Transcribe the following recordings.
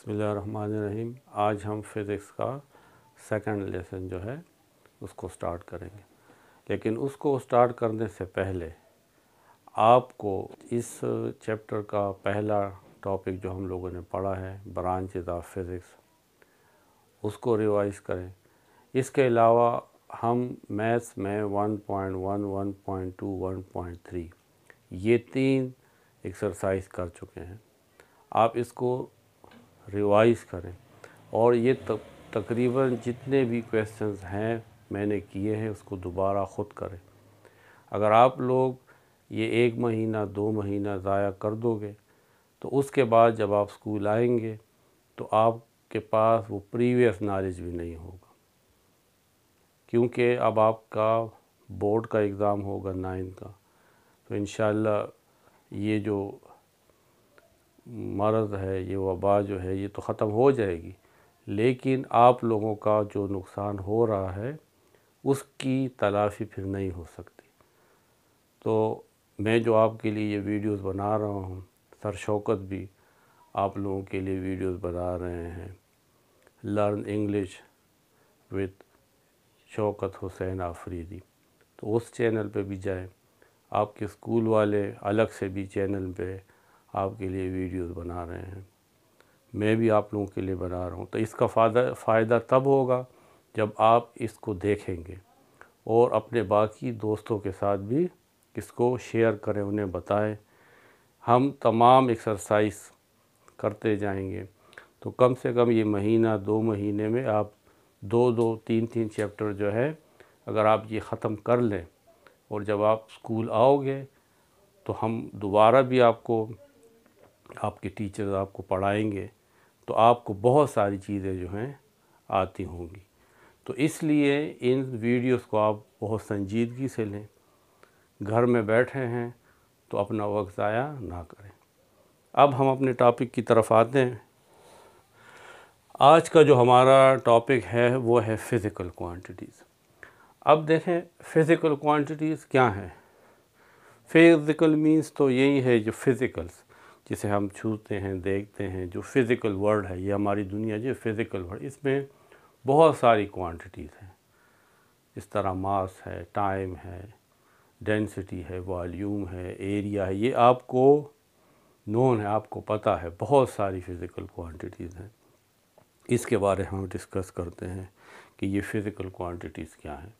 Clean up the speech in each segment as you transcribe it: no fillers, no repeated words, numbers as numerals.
बिस्मिल्लाहिर्रहमानिर्रहीम। आज हम फ़िज़िक्स का सेकंड लेसन जो है उसको स्टार्ट करेंगे, लेकिन उसको स्टार्ट करने से पहले आपको इस चैप्टर का पहला टॉपिक जो हम लोगों ने पढ़ा है ब्रांचेस ऑफ फ़िज़िक्स, उसको रिवाइज़ करें। इसके अलावा हम मैथ्स में 1.1, 1.2, 1.3 ये 3 एक्सरसाइज कर चुके हैं। आप इसको रिवाइज़ करें और ये तकरीबन जितने भी क्वेश्चंस हैं मैंने किए हैं उसको दोबारा ख़ुद करें। अगर आप लोग ये 1 महीना 2 महीना ज़ाया कर दोगे तो उसके बाद जब आप स्कूल आएंगे तो आपके पास वो प्रीवियस नॉलेज भी नहीं होगा, क्योंकि अब आपका बोर्ड का एग्ज़ाम होगा 9 का। तो इंशाअल्लाह ये जो मर्ज़ है, ये वबा जो है, ये तो ख़त्म हो जाएगी, लेकिन आप लोगों का जो नुकसान हो रहा है उसकी तलाफ़ी फिर नहीं हो सकती। तो मैं जो आपके लिए ये वीडियोस बना रहा हूँ, सर शौकत भी आप लोगों के लिए वीडियोस बना रहे हैं। Learn English with Shaukat Hussain Afridi, तो उस चैनल पे भी जाएं। आपके स्कूल वाले अलग से भी चैनल पे आपके लिए वीडियोस बना रहे हैं, मैं भी आप लोगों के लिए बना रहा हूँ। तो इसका फ़ायदा तब होगा जब आप इसको देखेंगे और अपने बाकी दोस्तों के साथ भी इसको शेयर करें, उन्हें बताएं। हम तमाम एक्सरसाइज करते जाएंगे तो कम से कम ये महीना 2 महीने में आप 2-2, 3-3 चैप्टर जो है अगर आप ये ख़त्म कर लें और जब आप स्कूल आओगे तो हम दोबारा भी आपके टीचर्स आपको पढ़ाएंगे तो आपको बहुत सारी चीज़ें जो हैं आती होंगी। तो इसलिए इन वीडियोस को आप बहुत संजीदगी से लें। घर में बैठे हैं तो अपना वक्त ज़ाया ना करें। अब हम अपने टॉपिक की तरफ आते हैं। आज का जो हमारा टॉपिक है वो है फ़िज़िकल क्वांटिटीज़। अब देखें फ़िज़िकल क्वांटिटीज़ क्या हैं। फ़िज़िकल मींस तो यही है जो फ़िज़िकल्स, जिसे हम छूते हैं, देखते हैं, जो फ़िज़िकल वर्ल्ड है, ये हमारी दुनिया जो फ़िज़िकल वर्ल्ड, इसमें बहुत सारी क्वांटिटीज़ हैं। इस तरह मास है, टाइम है, डेंसिटी है, वॉल्यूम है, एरिया है, ये आपको नोन है, आपको पता है। बहुत सारी फ़िज़िकल क्वांटिटीज़ हैं। इसके बारे में हम डिस्कस करते हैं कि ये फ़िज़िकल क्वांटिटीज़ क्या हैं।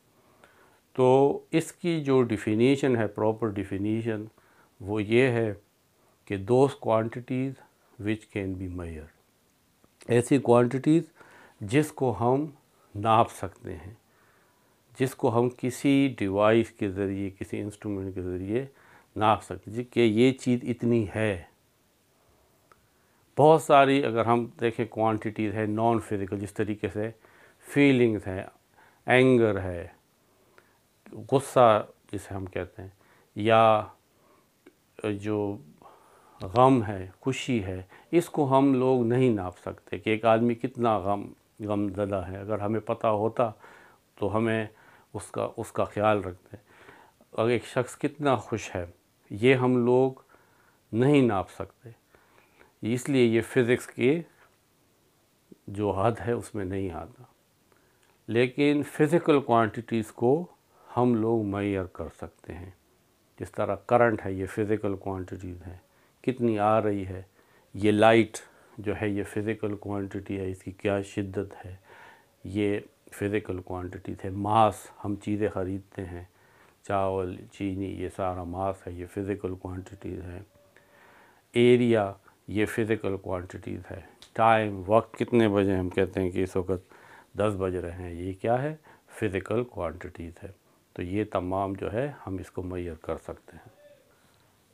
तो इसकी जो डिफ़िनीशन है, प्रॉपर डिफ़िनीशन, वो ये है कि those quantities which can be measured, ऐसी क्वांटिटीज़ जिसको हम नाप सकते हैं, जिसको हम किसी डिवाइस के ज़रिए, किसी इंस्ट्रूमेंट के ज़रिए नाप सकते हैं कि ये चीज़ इतनी है। बहुत सारी अगर हम देखें क्वांटिटीज़ है नॉन फिज़िकल, जिस तरीके से फीलिंग्स हैं, एंगर है, गुस्सा जिसे हम कहते हैं, या जो गम है, खुशी है, इसको हम लोग नहीं नाप सकते कि एक आदमी कितना गमज़दा है। अगर हमें पता होता तो हमें उसका ख्याल रखते। अगर एक शख्स कितना खुश है, ये हम लोग नहीं नाप सकते, इसलिए ये फ़िज़िक्स की जो हद है उसमें नहीं आता। लेकिन फ़िज़िकल क्वांटिटीज़ को हम लोग मेजर कर सकते हैं। जिस तरह करंट है, ये फ़िज़िकल क्वांटिटीज़ है, कितनी आ रही है। ये लाइट जो है, ये फ़िज़िकल क्वांटिटी है, इसकी क्या शिद्दत है, ये फ़िज़िकल क्वांटिटीज़ है। मास, हम चीज़ें ख़रीदते हैं, चावल, चीनी, ये सारा मास है, ये फ़िज़िकल क्वांटिटीज़ है। एरिया, ये फ़िज़िकल क्वांटिटीज़ है। टाइम, वक्त, कितने बजे, हम कहते हैं कि इस वक्त 10 बज रहे हैं, ये क्या है, फ़िज़िकल क्वांटिटीज़ है। तो ये तमाम जो है हम इसको मेजर कर सकते हैं।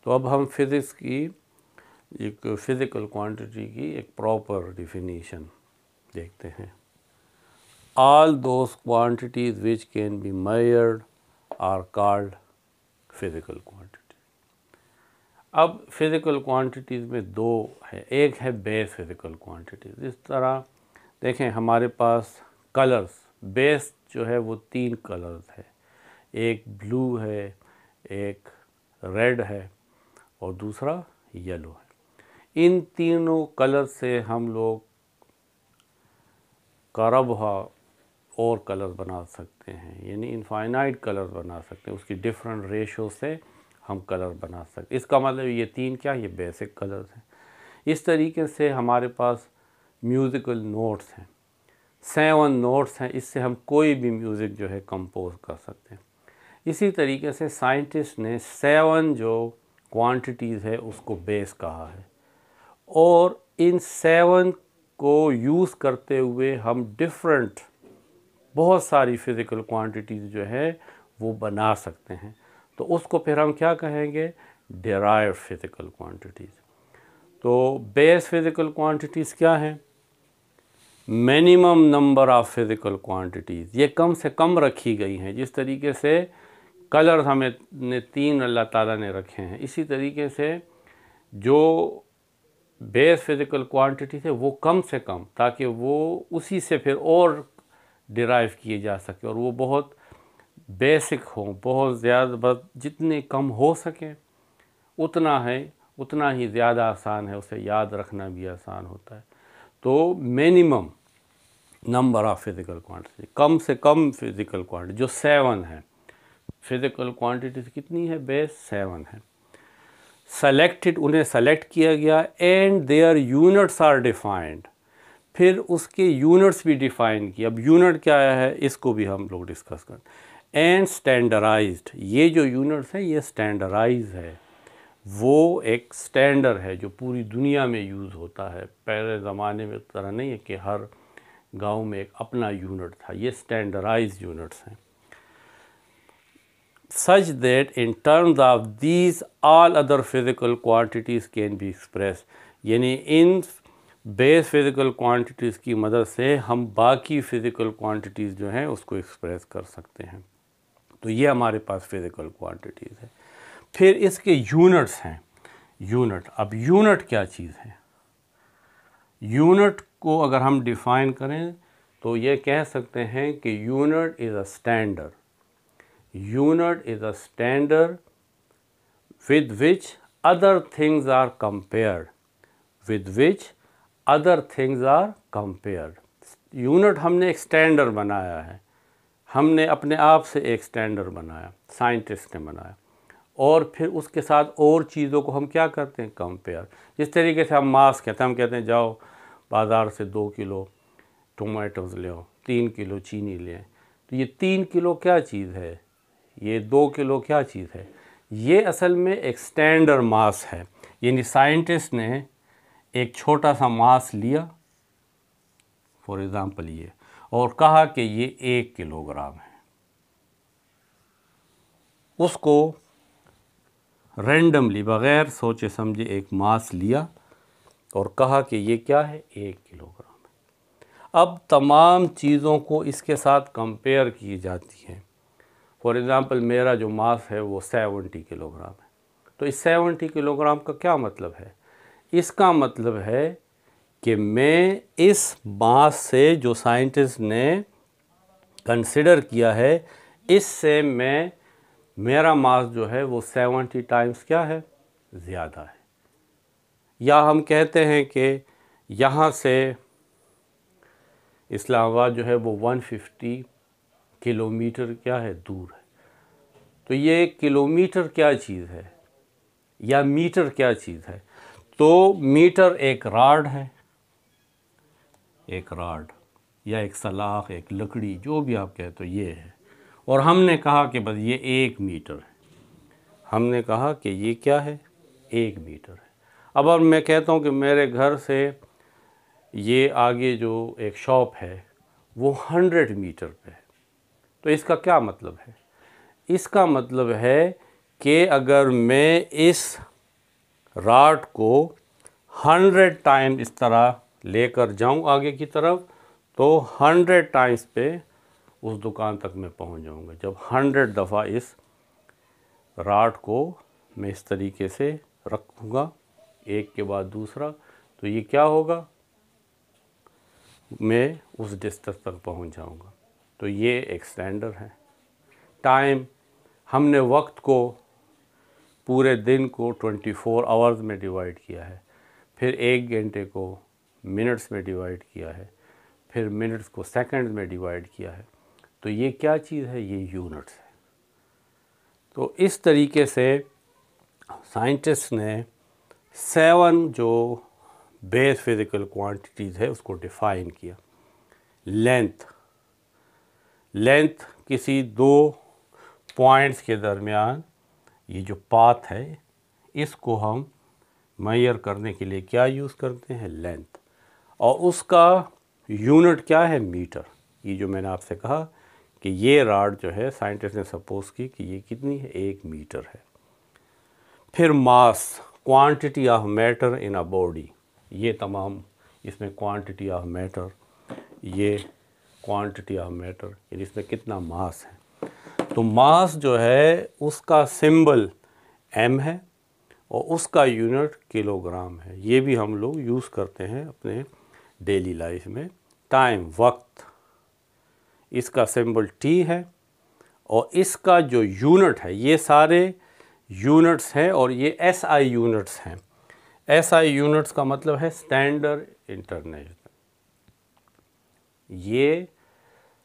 तो अब हम फ़िज़िक्स की एक फ़िज़िकल क्वांटिटी की एक प्रॉपर डिफिनीशन देखते हैं। All those quantities which can be measured are called physical quantity. अब फ़िज़िकल क्वांटिटीज़ में दो है, एक है बेस फ़िज़िकल क्वांटिटीज़। इस तरह देखें हमारे पास कलर्स, बेस जो है वो 3 कलर्स है, एक ब्लू है, एक रेड है और दूसरा येलो है। इन तीनों कलर से हम लोग करबहा और कलर बना सकते हैं, यानी इनफाइनाइट कलर बना सकते हैं, उसकी डिफरेंट रेशो से हम कलर बना सकते। इसका मतलब ये 3 क्या, ये बेसिक कलर्स हैं। इस तरीके से हमारे पास म्यूज़िकल नोट्स हैं, 7 नोट्स हैं, इससे हम कोई भी म्यूज़िक जो है कंपोज कर सकते हैं। इसी तरीके से साइंटिस्ट ने 7 जो क्वांटिटीज़ है उसको बेस कहा है, और इन 7 को यूज़ करते हुए हम डिफरेंट बहुत सारी फ़िज़िकल क्वांटिटीज़ जो है वो बना सकते हैं। तो उसको फिर हम क्या कहेंगे, डेराइव्ड फ़िज़िकल क्वांटिटीज़। तो बेस फ़िज़िकल क्वांटिटीज़ क्या हैं, minimum number of physical quantities, ये कम से कम रखी गई हैं। जिस तरीके से कलर हमें 3 अल्लाह ताला ने रखे हैं, इसी तरीके से जो बेस फ़िज़िकल क्वांटिटीज़ है वो कम से कम, ताकि वो उसी से फिर और डिराइव किए जा सके, और वो बहुत बेसिक हों, बहुत ज़्यादा, बस जितने कम हो सकें उतना है, उतना ही ज़्यादा आसान है, उसे याद रखना भी आसान होता है। तो minimum number of physical quantity, कम से कम फ़िज़िकल क्वांटिटी जो 7 है। फ़िज़िकल क्वांटिटीज़ कितनी है, बेस 7 है। सेलेक्टेड, उन्हें सेलेक्ट किया गया, and their units are defined, फिर उसके यूनिट्स भी डिफ़ाइन किए। अब यूनिट क्या है इसको भी हम लोग डिस्कस करें। एंड स्टैंडर्डाइज्ड, ये जो यूनिट्स हैं ये स्टैंडर्डाइज है, वो एक स्टैंडर्ड है जो पूरी दुनिया में यूज़ होता है। पहले ज़माने में तरह नहीं है कि हर गांव में एक अपना यूनिट था, ये स्टैंडर्डाइज यूनिट्स हैं। such that in terms of these all other physical quantities can be expressed, यानी इन बेस फिज़िकल क्वांटिटीज़ की मदद से हम बाकी फ़िज़िकल क्वांटिटीज़ जो हैं उसको एक्सप्रेस कर सकते हैं। तो ये हमारे पास फ़िज़िकल क्वांटिटीज़ है। फिर इसके यूनिट्स हैं, यूनिट। अब यूनिट क्या चीज़ है, यूनिट को अगर हम डिफ़ाइन करें तो ये कह सकते हैं कि unit is a standard, unit is a standard with which other things are compared, with which other things are compared। Unit हमने एक स्टैंडर्ड बनाया है, हमने अपने आप से एक स्टैंडर्ड बनाया, साइंटिस्ट ने बनाया, और फिर उसके साथ और चीज़ों को हम क्या करते हैं, कंपेयर। जिस तरीके से हम मास कहते हैं, हम कहते हैं जाओ बाज़ार से 2 किलो टोमेटोज़ ले आओ, 3 किलो चीनी लें। तो ये 3 किलो क्या चीज़ है, ये 2 किलो क्या चीज़ है, ये असल में एक स्टैंडर्ड मास है। यानी साइंटिस्ट ने एक छोटा सा मास लिया, फॉर एग्ज़ाम्पल ये, और कहा कि ये 1 किलोग्राम है। उसको रैंडमली बग़ैर सोचे समझे एक मास लिया और कहा कि ये क्या है, 1 किलोग्राम है। अब तमाम चीज़ों को इसके साथ कंपेयर की जाती हैं। फॉर एग्ज़ाम्पल मेरा जो मास है वो 70 किलोग्राम है। तो इस 70 किलोग्राम का क्या मतलब है, इसका मतलब है कि मैं इस मास से जो साइंटिस्ट ने कंसिडर किया है, इससे मेरा मास जो है वो 70 टाइम्स क्या है, ज़्यादा है। या हम कहते हैं कि यहाँ से इस्लामाबाद जो है वो 150 किलोमीटर क्या है, दूर है। तो ये किलोमीटर क्या चीज़ है या मीटर क्या चीज़ है, तो मीटर एक राड है, एक राड या एक सलाख, एक लकड़ी, जो भी आप कहते हो ये है। और हमने कहा कि बस ये 1 मीटर है, हमने कहा कि ये क्या है, 1 मीटर है। अब मैं कहता हूँ कि मेरे घर से ये आगे जो एक शॉप है वो 100 मीटर पे है। तो इसका क्या मतलब है, इसका मतलब है कि अगर मैं इस राड को 100 टाइम इस तरह लेकर जाऊं आगे की तरफ, तो 100 टाइम्स पे उस दुकान तक मैं पहुंच जाऊंगा। जब 100 दफ़ा इस राड को मैं इस तरीके से रखूँगा एक के बाद दूसरा, तो ये क्या होगा, मैं उस डिस्टेंस तक पहुंच जाऊंगा। तो ये एक स्टैंडर्ड है। टाइम, हमने वक्त को, पूरे दिन को 24 आवर्स में डिवाइड किया है, फिर 1 घंटे को मिनट्स में डिवाइड किया है, फिर मिनट्स को सेकंड में डिवाइड किया है। तो ये क्या चीज़ है? ये यूनिट्स है। तो इस तरीके से साइंटिस्ट ने 7 जो बेस फिज़िकल क्वांटिटीज़ है उसको डिफ़ाइन किया। लेंथ किसी दो पॉइंट्स के दरमियान ये जो पाथ है इसको हम मेजर करने के लिए क्या यूज़ करते हैं? लेंथ। और उसका यूनिट क्या है? मीटर। ये जो मैंने आपसे कहा कि ये रॉड जो है साइंटिस्ट ने सपोज की कि ये कितनी है? 1 मीटर है। फिर mass, quantity of matter in a body, ये तमाम इसमें क्वांटिटी ऑफ मैटर, ये क्वांटिटी ऑफ मैटर यानी इसमें कितना मास है। तो मास जो है उसका सिंबल m है और उसका यूनिट किलोग्राम है। ये भी हम लोग यूज़ करते हैं अपने डेली लाइफ में। टाइम, वक्त, इसका सिंबल t है और इसका जो यूनिट है, ये सारे यूनिट्स हैं और ये SI यूनिट्स हैं। SI यूनिट्स का मतलब है स्टैंडर्ड इंटरनेशनल। ये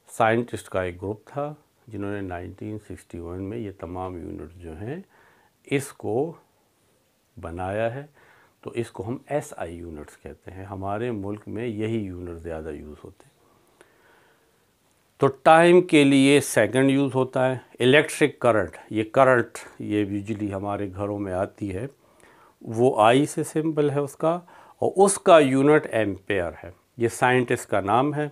साइंटिस्ट का एक ग्रुप था जिन्होंने 1961 में ये तमाम यूनिट्स जो हैं इसको बनाया है। तो इसको हम SI यूनिट्स कहते हैं। हमारे मुल्क में यही यूनिट ज़्यादा यूज़ होते हैं। तो टाइम के लिए सेकंड यूज़ होता है। इलेक्ट्रिक करंट, ये बिजली हमारे घरों में आती है, वो I से सिंबल है उसका और उसका यूनिट एम्पेयर है। ये साइंटिस्ट का नाम है,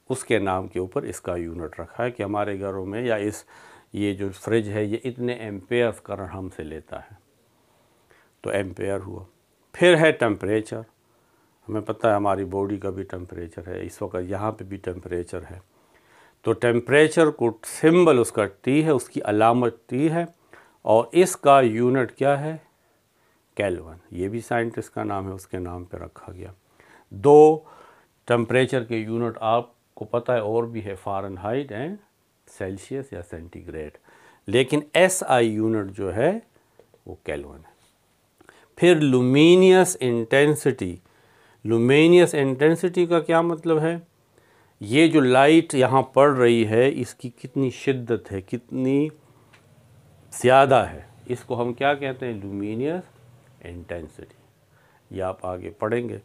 उसके नाम के ऊपर इसका यूनिट रखा है कि हमारे घरों में या ये जो फ्रिज है ये इतने एम्पेयर करंट हमसे लेता है, तो एम्पेयर हुआ। फिर है टेम्परेचर। हमें पता है हमारी बॉडी का भी टेम्परेचर है, इस वक्त यहाँ पे भी टेम्परेचर है। तो टेम्परेचर को सिंबल उसका T है, उसकी अलामत T है और इसका यूनिट क्या है? केल्विन। ये भी साइंटिस्ट का नाम है, उसके नाम पे रखा गया। 2 टेम्परेचर के यूनिट आपको पता है और भी है, फ़ारेनहाइट एंड सेल्सियस या सेंटीग्रेड, लेकिन SI यूनिट जो है वो केल्विन है। फिर लुमिनियस इंटेंसिटी। लुमिनियस इंटेंसिटी का क्या मतलब है? ये जो लाइट यहाँ पड़ रही है इसकी कितनी शिद्दत है, कितनी ज़्यादा है, इसको हम क्या कहते हैं? Luminous intensity. ये आप आगे पढ़ेंगे।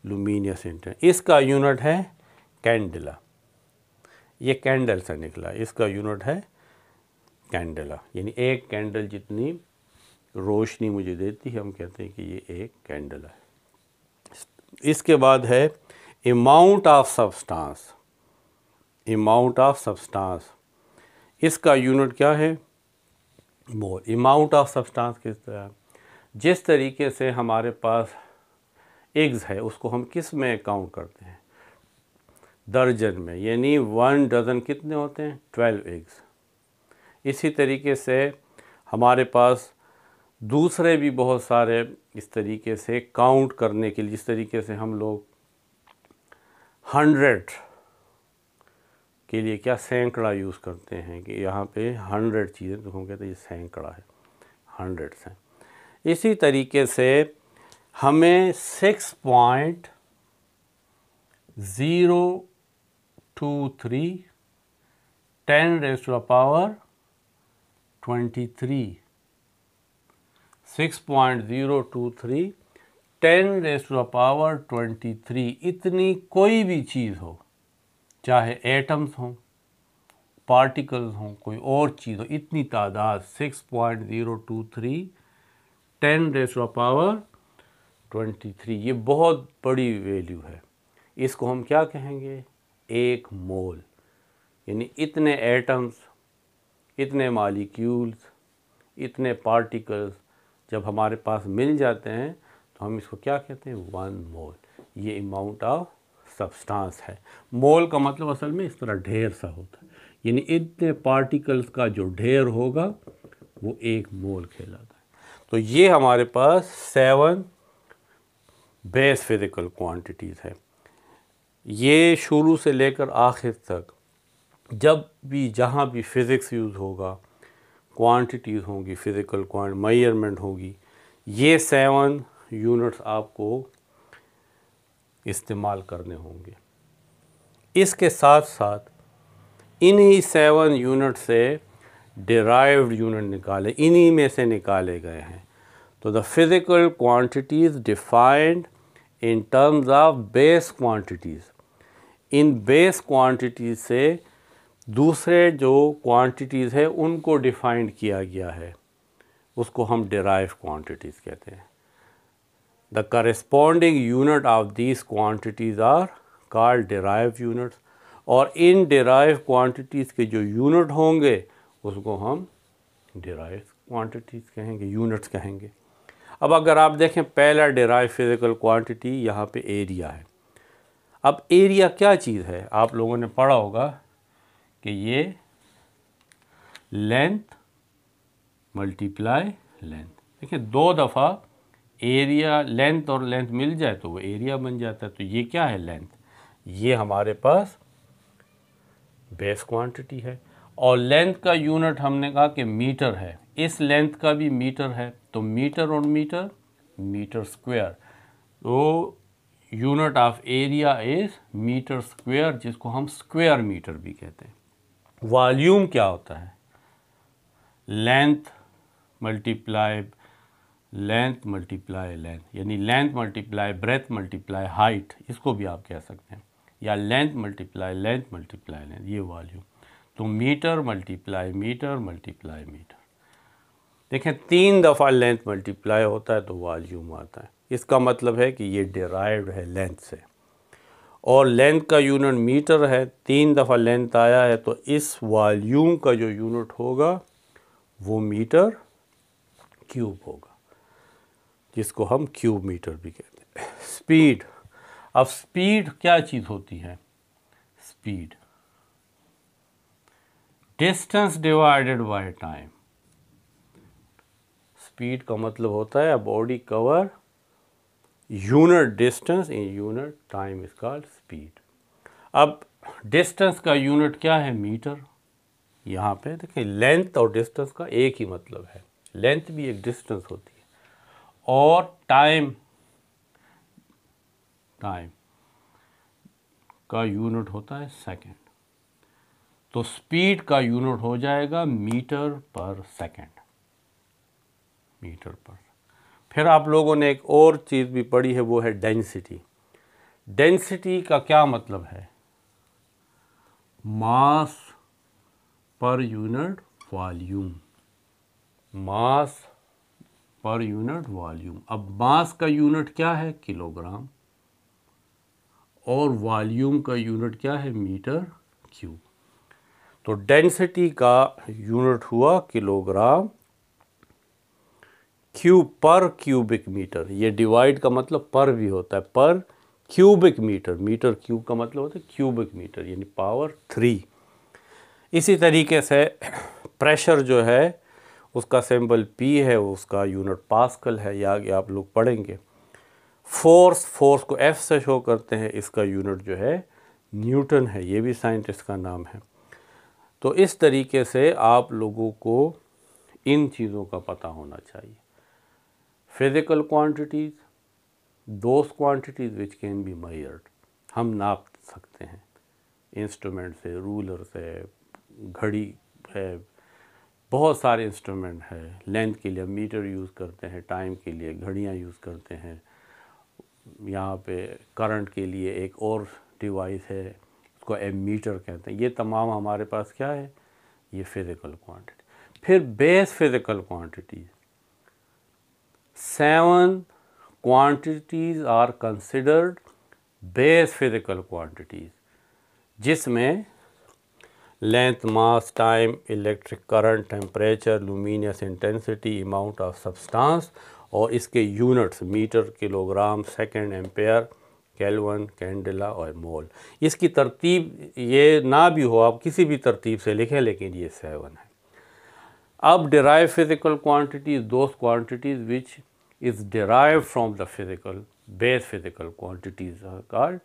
लुमिनियस इंटेंसिटी, इसका यूनिट है कैंडेला। ये कैंडल से निकला, इसका यूनिट है कैंडेला, यानी एक कैंडल जितनी रोशनी मुझे देती है हम कहते हैं कि ये एक कैंडल है। इसके बाद है amount of substance. Amount of substance, इसका यूनिट क्या है? मोल। अमाउंट ऑफ सब्सटेंस किस तरह? जिस तरीके से हमारे पास एग्स है उसको हम किस में काउंट करते हैं? दर्जन में, यानी 1 डज़न कितने होते हैं? 12 एग्स। इसी तरीके से हमारे पास दूसरे भी बहुत सारे इस तरीके से काउंट करने के लिए, जिस तरीके से हम लोग 100 के लिए क्या सैकड़ा यूज़ करते हैं कि यहाँ पे 100 चीज़ें, तो हम कहते हैं ये सैकड़ा है, 100 हैं। इसी तरीके से हमें 6.023 10 raised to the power 23, 6.023 10 raised to the power 23, इतनी कोई भी चीज़ हो, चाहे एटम्स हों, पार्टिकल्स हों, कोई और चीज़ हो, इतनी तादाद 6.023 10 raised to the power 23, ये बहुत बड़ी वैल्यू है। इसको हम क्या कहेंगे? 1 मोल। यानी इतने एटम्स, इतने मॉलिक्यूल्स, इतने पार्टिकल्स जब हमारे पास मिल जाते हैं तो हम इसको क्या कहते हैं? 1 मोल। ये अमाउंट ऑफ सब्सटेंस है। मोल का मतलब असल में इस तरह ढेर सा होता है, यानी इतने पार्टिकल्स का जो ढेर होगा वो 1 मोल कहलाता है। तो ये हमारे पास 7 बेस फिज़िकल क्वांटिटीज़ है। ये शुरू से लेकर आखिर तक जब भी जहाँ भी फ़िज़िक्स यूज़ होगा, क्वांटिटीज़ होंगी, फ़िज़िकल मेजरमेंट होगी, ये 7 यूनिट्स आपको इस्तेमाल करने होंगे। इसके साथ साथ इन्हीं 7 यूनिट से डिराइव्ड यूनिट निकाले, इन्हीं में से निकाले गए हैं। तो the physical quantities defined in terms of base quantities, in base quantities से दूसरे जो क्वांटिटीज़ है उनको डिफाइंड किया गया है, उसको हम डिराइव क्वांटिटीज़ कहते हैं। The corresponding unit of these quantities are called derive units, और इन डिराइव क्वांटिटीज़ के जो यूनिट होंगे उसको हम डिराइव क्वांटिटीज़ कहेंगे, यूनिट्स कहेंगे। अब अगर आप देखें पहला डिराइव फिज़िकल क्वांटिटी यहाँ पे एरिया है। अब एरिया क्या चीज़ है, आप लोगों ने पढ़ा होगा कि ये लेंथ मल्टीप्लाई लेंथ। देखिए 2 दफ़ा एरिया, लेंथ और लेंथ मिल जाए तो वो एरिया बन जाता है। तो ये क्या है, लेंथ, ये हमारे पास बेस क्वांटिटी है। और लेंथ का यूनिट हमने कहा कि मीटर है, इस लेंथ का भी मीटर है, तो मीटर और मीटर, मीटर स्क्वायर। तो unit of area is metre square, जिसको हम स्क्वायर मीटर भी कहते हैं। वॉल्यूम क्या होता है, length multiply length multiply length, यानी length multiply breadth multiply height, इसको भी आप कह सकते हैं, या लेंथ मल्टीप्लाई लेंथ, ये वॉल्यूम। तो metre multiply metre multiply metre. देखें 3 दफ़ा लेंथ मल्टीप्लाई होता है तो वॉल्यूम आता है। इसका मतलब है कि ये डिराइव्ड है लेंथ से, और लेंथ का यूनिट मीटर है, 3 दफ़ा लेंथ आया है तो इस वॉल्यूम का जो यूनिट होगा वो मीटर क्यूब होगा, जिसको हम क्यूब मीटर भी कहते हैं। स्पीड, अब स्पीड क्या चीज़ होती है, speed distance divided by time. Speed का मतलब होता है body cover unit distance in unit time is called speed. अब डिस्टेंस का यूनिट क्या है, मीटर। यहाँ पे देखिए लेंथ और डिस्टेंस का एक ही मतलब है, लेंथ भी एक डिस्टेंस होती है, और टाइम का यूनिट होता है सेकंड। तो स्पीड का यूनिट हो जाएगा मीटर पर सेकंड, मीटर पर। फिर आप लोगों ने एक और चीज़ भी पढ़ी है, वो है डेंसिटी। डेंसिटी का क्या मतलब है, मास पर यूनिट वॉल्यूम, मास पर यूनिट वॉल्यूम। अब मास का यूनिट क्या है, किलोग्राम, और वॉल्यूम का यूनिट क्या है, मीटर क्यूब। तो डेंसिटी का यूनिट हुआ किलोग्राम क्यूब पर क्यूबिक मीटर। ये डिवाइड का मतलब पर भी होता है, पर क्यूबिक मीटर, मीटर क्यूब का मतलब होता है क्यूबिक मीटर, यानी पावर 3। इसी तरीके से प्रेशर जो है उसका सिंबल P है, उसका यूनिट पास्कल है, या आगे आप लोग पढ़ेंगे। फोर्स को F से शो करते हैं, इसका यूनिट जो है न्यूटन है, ये भी साइंटिस्ट का नाम है। तो इस तरीके से आप लोगों को इन चीज़ों का पता होना चाहिए। Physical quantities, those quantities which can be measured, हम नाप सकते हैं इंस्ट्रूमेंट से, रूलर से, घड़ी है, बहुत सारे इंस्ट्रूमेंट है। लेंथ के लिए मीटर यूज़ करते हैं, टाइम के लिए घड़ियाँ यूज़ करते हैं, यहाँ पे करंट के लिए एक और डिवाइस है, उसको एमीटर कहते हैं। ये तमाम हमारे पास क्या है, ये फिज़िकल क्वांटिटी। फिर base physical quantities, 7 quantities are considered base physical quantities, जिसमें length, mass, time, electric current, temperature, luminous intensity, amount of substance, और इसके units metre, kilogram, second, ampere, kelvin, candela और मोल। इसकी तरतीब ये ना भी हो, आप किसी भी तरतीब से लिखें, लेकिन ये 7 है। अब derive physical quantities, those quantities which is derive from the physical base physical quantities are called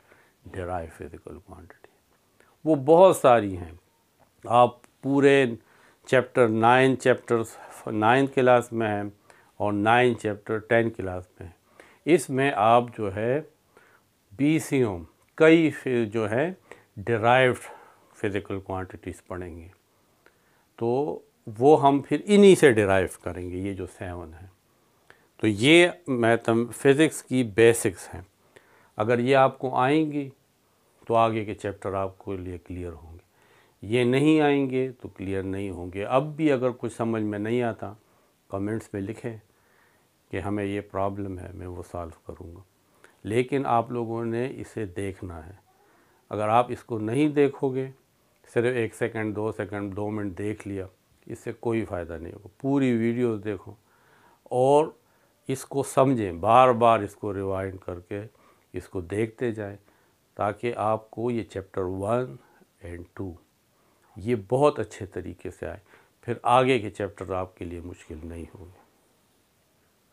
derive physical quantity. वो बहुत सारी हैं, आप पूरे चैप्टर 9 चैप्टर्स 9th क्लास में हैं और 9 चैप्टर 10 क्लास में हैं। इसमें आप जो है BCM कई जो है डिराइव्ड फिज़िकल क्वांटिटीज़ पढ़ेंगे, तो वो हम फिर इन्हीं से डिराइव करेंगे, ये जो 7 है। तो ये फिज़िक्स की बेसिक्स हैं। अगर ये आपको आएंगी तो आगे के चैप्टर आपको लिए क्लियर होंगे, ये नहीं आएंगे तो क्लियर नहीं होंगे। अब भी अगर कुछ समझ में नहीं आता कमेंट्स में लिखें कि हमें ये प्रॉब्लम है, मैं वो सॉल्व करूँगा। लेकिन आप लोगों ने इसे देखना है। अगर आप इसको नहीं देखोगे, सिर्फ 1 सेकंड 2 सेकंड 2 मिनट देख लिया, इससे कोई फ़ायदा नहीं होगा। पूरी वीडियोस देखो और इसको समझें, बार बार इसको रिवाइंड करके इसको देखते जाएं, ताकि आपको ये चैप्टर 1 और 2 ये बहुत अच्छे तरीके से आए। फिर आगे के चैप्टर आपके लिए मुश्किल नहीं होंगे।